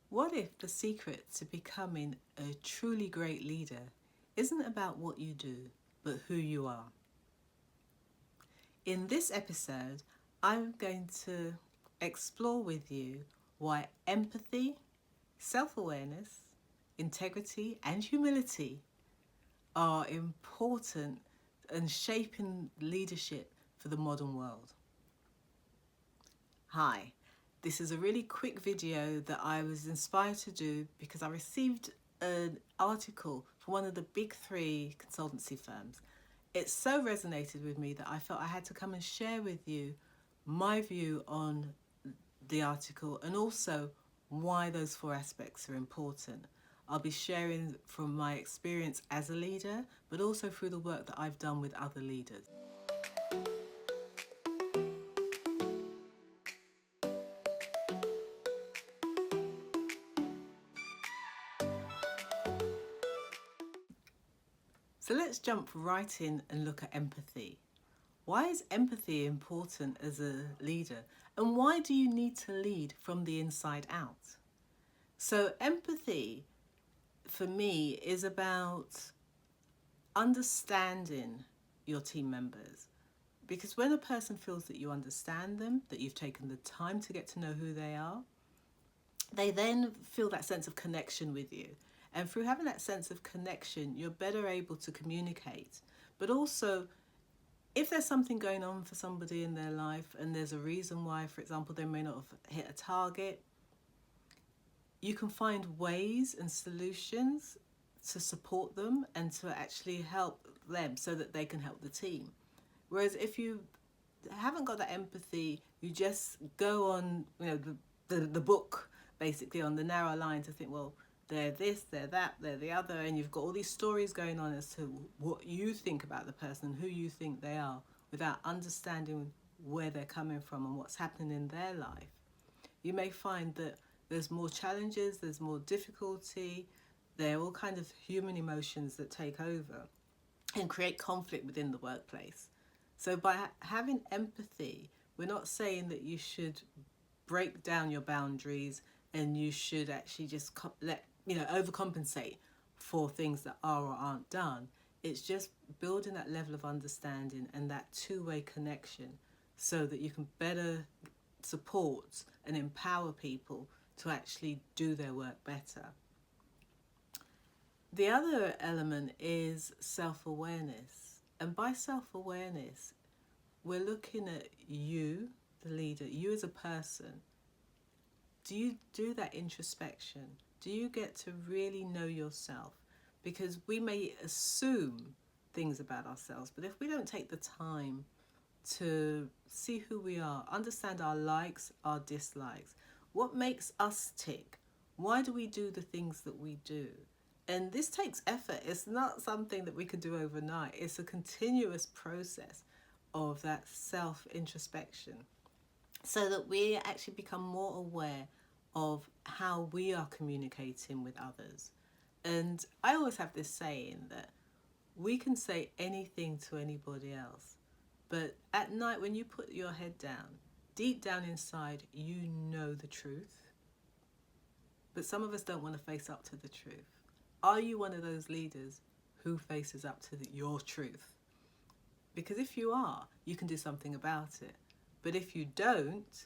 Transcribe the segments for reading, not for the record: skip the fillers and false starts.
What if the secret to becoming a truly great leader isn't about what you do, but who you are? In this episode, I'm going to explore with you why empathy, self-awareness, integrity, and humility are important in shaping leadership for the modern world. Hi, this is a really quick video that I was inspired to do because I received an article from one of the big three consultancy firms. It so resonated with me that I felt I had to come and share with you my view on the article and also why those four aspects are important. I'll be sharing from my experience as a leader, but also through the work that I've done with other leaders. So let's jump right in and look at empathy. Why is empathy important as a leader? And why do you need to lead from the inside out? So empathy, for me, is about understanding your team members. Because when a person feels that you understand them, that you've taken the time to get to know who they are, they then feel that sense of connection with you. And through having that sense of connection, you're better able to communicate. But also, if there's something going on for somebody in their life and there's a reason why, for example, they may not have hit a target, you can find ways and solutions to support them and to actually help them so that they can help the team. Whereas if you haven't got that empathy, you just go on, the book basically on the narrow line to think, well, they're this, they're that, they're the other, and you've got all these stories going on as to what you think about the person, who you think they are, without understanding where they're coming from and what's happening in their life. You may find that there's more challenges, there's more difficulty, there are all kinds of human emotions that take over and create conflict within the workplace. So by having empathy, we're not saying that you should break down your boundaries and you should actually just overcompensate for things that are or aren't done. It's just building that level of understanding and that two-way connection so that you can better support and empower people to actually do their work better. The other element is self-awareness. And by self-awareness, we're looking at you, the leader, you as a person. Do you do that introspection? Do you get to really know yourself? Because we may assume things about ourselves, but if we don't take the time to see who we are, understand our likes, our dislikes, what makes us tick, why do we do the things that we do? And this takes effort. It's not something that we could do overnight. It's a continuous process of that self-introspection so that we actually become more aware of how we are communicating with others. And I always have this saying that we can say anything to anybody else, but at night when you put your head down, deep down inside, you know the truth. But some of us don't want to face up to the truth. Are you one of those leaders who faces up to your truth? Because if you are, you can do something about it. But if you don't,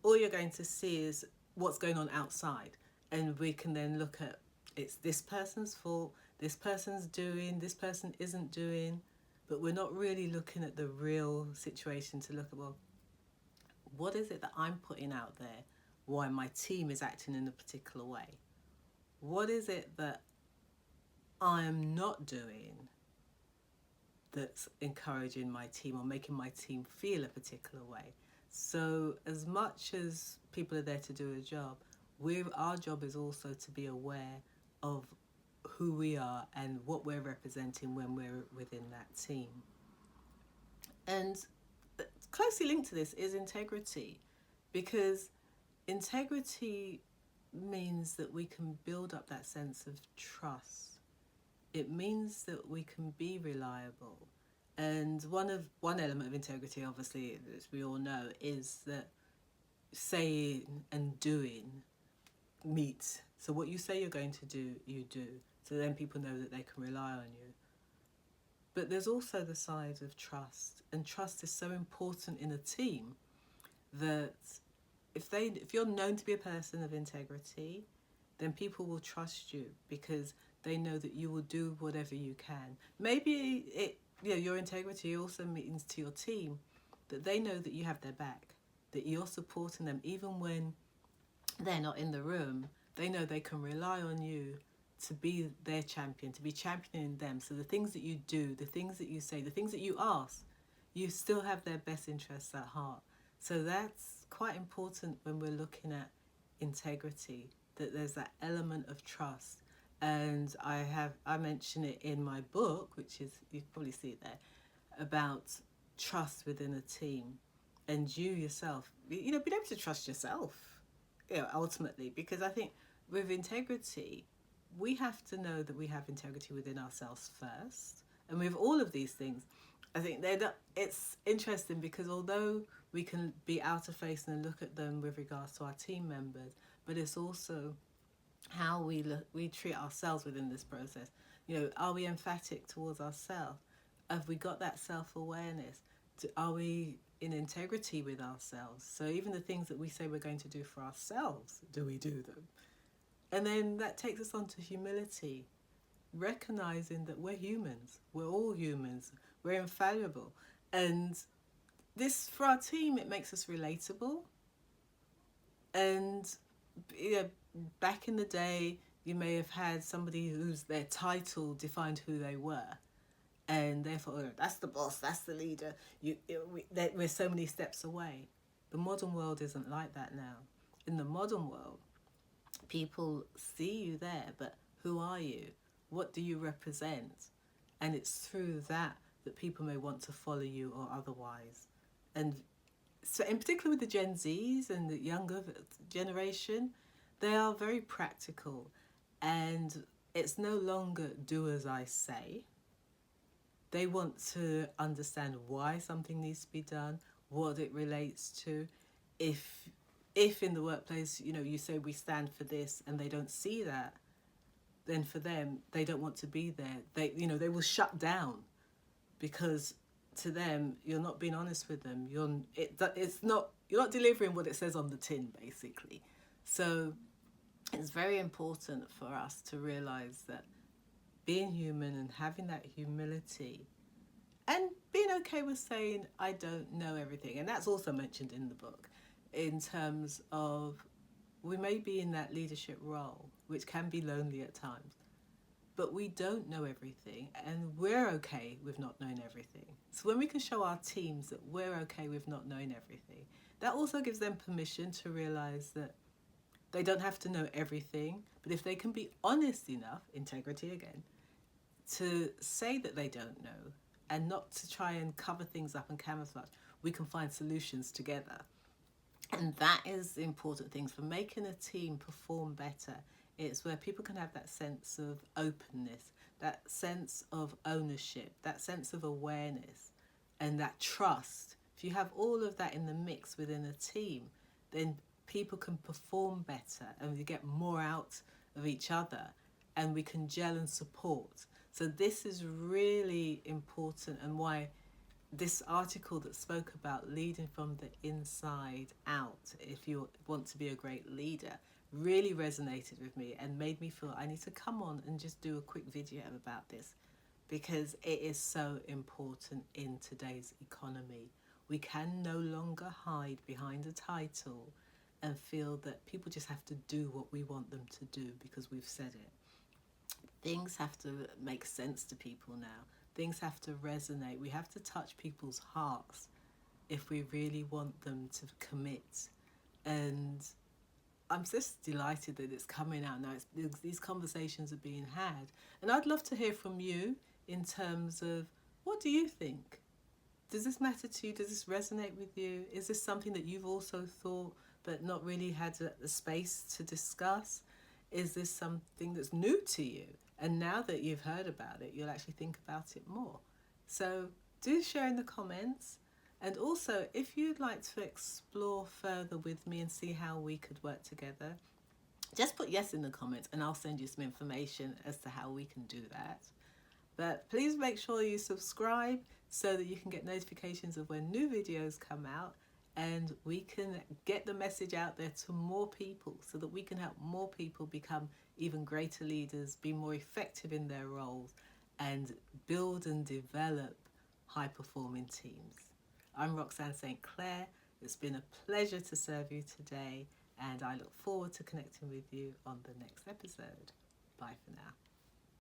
all you're going to see is what's going on outside. And we can then look at, it's this person's fault, this person's doing, this person isn't doing. But we're not really looking at the real situation to look at, well, what is it that I'm putting out there? Why my team is acting in a particular way? What is it that I'm not doing that's encouraging my team or making my team feel a particular way? So as much as people are there to do a job, our job is also to be aware of who we are and what we're representing when we're within that team. And closely linked to this is integrity, because integrity means that we can build up that sense of trust. It means that we can be reliable. And one element of integrity, obviously, as we all know, is that saying and doing meet. So what you say you're going to do, you do. So then people know that they can rely on you. But there's also the side of trust, and trust is so important in a team that if you're known to be a person of integrity, then people will trust you because they know that you will do whatever you can. Maybe your integrity also means to your team that they know that you have their back, that you're supporting them even when they're not in the room. They know they can rely on you to be their champion, to be championing them. So the things that you do, the things that you say, the things that you ask, you still have their best interests at heart. So that's quite important when we're looking at integrity, that there's that element of trust. And I mention it in my book, which is, you can probably see it there, about trust within a team. And you yourself, being able to trust yourself, ultimately, because I think with integrity, we have to know that we have integrity within ourselves first. And with all of these things, I think it's interesting because although we can be out of face and look at them with regards to our team members, but it's also how we treat ourselves within this process. Are we emphatic towards ourselves? Have we got that self-awareness? Are we in integrity with ourselves? So even the things that we say we're going to do for ourselves, do we do them? And then that takes us on to humility, recognizing that we're humans. We're all humans. We're infallible. And this, for our team, it makes us relatable. And back in the day, you may have had somebody whose their title defined who they were. And therefore, that's the boss, that's the leader. We're so many steps away. The modern world isn't like that now. In the modern world, people see you there, but who are you? What do you represent? And it's through that people may want to follow you or otherwise. And so in particular with the Gen Zs and the younger generation, they are very practical. And it's no longer do as I say. They want to understand why something needs to be done, what it relates to. If in the workplace, you say we stand for this and they don't see that, then for them, they don't want to be there. They will shut down because to them, you're not being honest with them. You're not delivering what it says on the tin, basically. So it's very important for us to realize that being human and having that humility and being okay with saying, I don't know everything. And that's also mentioned in the book in terms of we may be in that leadership role, which can be lonely at times, but we don't know everything and we're okay with not knowing everything. So when we can show our teams that we're okay with not knowing everything, that also gives them permission to realize that they don't have to know everything, but if they can be honest enough, integrity again, to say that they don't know and not to try and cover things up and camouflage, we can find solutions together. And that is the important things for making a team perform better. It's where people can have that sense of openness, that sense of ownership, that sense of awareness, and that trust. If you have all of that in the mix within a team, then people can perform better and we get more out of each other and we can gel and support. So this is really important, and why this article that spoke about leading from the inside out, if you want to be a great leader, really resonated with me and made me feel I need to come on and just do a quick video about this, because it is so important in today's economy. We can no longer hide behind a title and feel that people just have to do what we want them to do because we've said it. Things have to make sense to people now. Things have to resonate. We have to touch people's hearts if we really want them to commit. And I'm just delighted that it's coming out now. These conversations are being had. And I'd love to hear from you in terms of, what do you think? Does this matter to you? Does this resonate with you? Is this something that you've also thought but not really had the space to discuss? Is this something that's new to you? And now that you've heard about it, you'll actually think about it more. So do share in the comments. And also, if you'd like to explore further with me and see how we could work together, just put yes in the comments and I'll send you some information as to how we can do that. But please make sure you subscribe so that you can get notifications of when new videos come out, and we can get the message out there to more people so that we can help more people become even greater leaders, be more effective in their roles, and build and develop high-performing teams. I'm Roxanne St. Clair. It's been a pleasure to serve you today, and I look forward to connecting with you on the next episode. Bye for now.